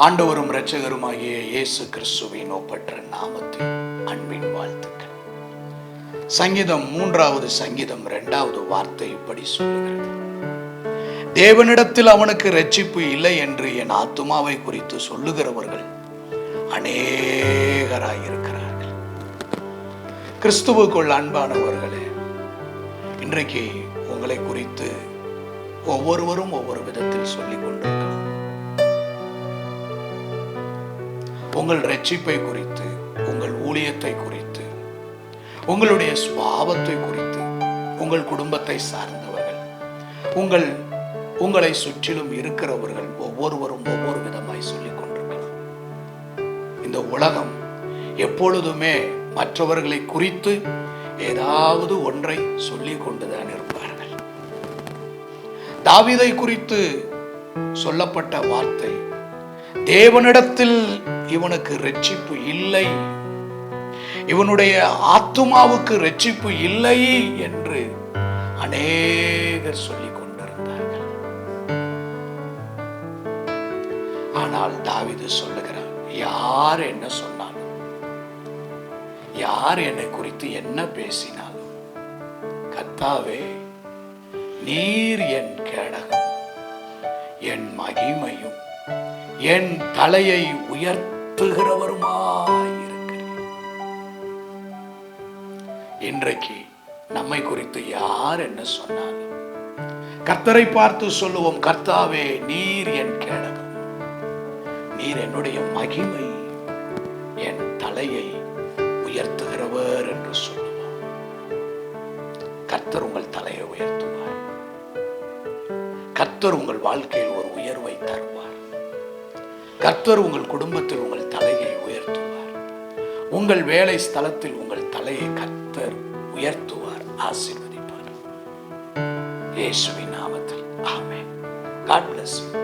ஆண்டவரும் இரட்சகருமாகிய இயேசு கிறிஸ்துவின் ஒப்பற்ற நாமத்தில் அன்பின் வாழ்த்துக்கள். சங்கீதம் 3வது சங்கீதம் 2வது வார்த்தை இப்படி சொல்லுகிறது: தேவனிடத்தில் அவனுக்கு இரட்சிப்பு இல்லை என்று என் ஆத்துமாவை குறித்து சொல்லுகிறவர்கள் அநேகராயிருக்கிறார்கள். கிறிஸ்துவுக்குள் அன்பானவர்களே, இன்றைக்கு உங்களை குறித்து ஒவ்வொருவரும் ஒவ்வொரு விதத்தில் சொல்லிக் கொண்டிருக்கிறோம். உங்கள் இரட்சிப்பை குறித்து, உங்கள் ஊழியத்தை குறித்து, உங்களுடைய சுபாவத்தை குறித்து, உங்கள் குடும்பத்தை சார்ந்தவர்கள், உங்களை சுற்றிலும் இருக்கிறவர்கள் ஒவ்வொருவரும் ஒவ்வொரு விதமாய் சொல்லிக் கொண்டிருக்கலாம். இந்த உலகம் எப்பொழுதுமே மற்றவர்களை குறித்து ஏதாவது ஒன்றை சொல்லிக் கொண்டுதான் இருப்பார்கள். தாவீதை குறித்து சொல்லப்பட்ட வார்த்தை, தேவனிடத்தில் இவனுக்கு இரட்சிப்பு இல்லை, இவனுடைய ஆத்துமாவுக்கு இரட்சிப்பு இல்லை என்று அநேகர் சொல்லிக் கொண்டிருந்தார்கள். ஆனால் தாவீது சொல்லுகிறார், யார் என்ன சொன்னாலும், யார் என்னை குறித்து என்ன பேசினாலும், கர்த்தாவே நீர் என் கேடகம், என் மகிமையும், என் தலையை உயர்த்துகிறவருமாயிருக்கிறேன். இன்றைக்கு நம்மை குறித்து யார் என்ன சொன்னாலும் கர்த்தரை பார்த்து சொல்லுவோம், கர்த்தாவே நீர் என் கேடகம், நீர் என்னுடைய மகிமை, என் தலையை உயர்த்துகிறவர் என்று சொல்லுவோம். கர்த்தர் உங்கள் தலையை உயர்த்துவார். கர்த்தர் உங்கள் வாழ்க்கையில் ஒரு உயர்வை தருவார். கர்த்தர் உங்கள் குடும்பத்தில் உங்கள் தலையை உயர்த்துவார். உங்கள் வேலை ஸ்தலத்தில் உங்கள் தலையை கர்த்தர் உயர்த்துவார், ஆசீர்வதிப்பார். இயேசுவின் நாமத்தில் ஆமென். God bless you.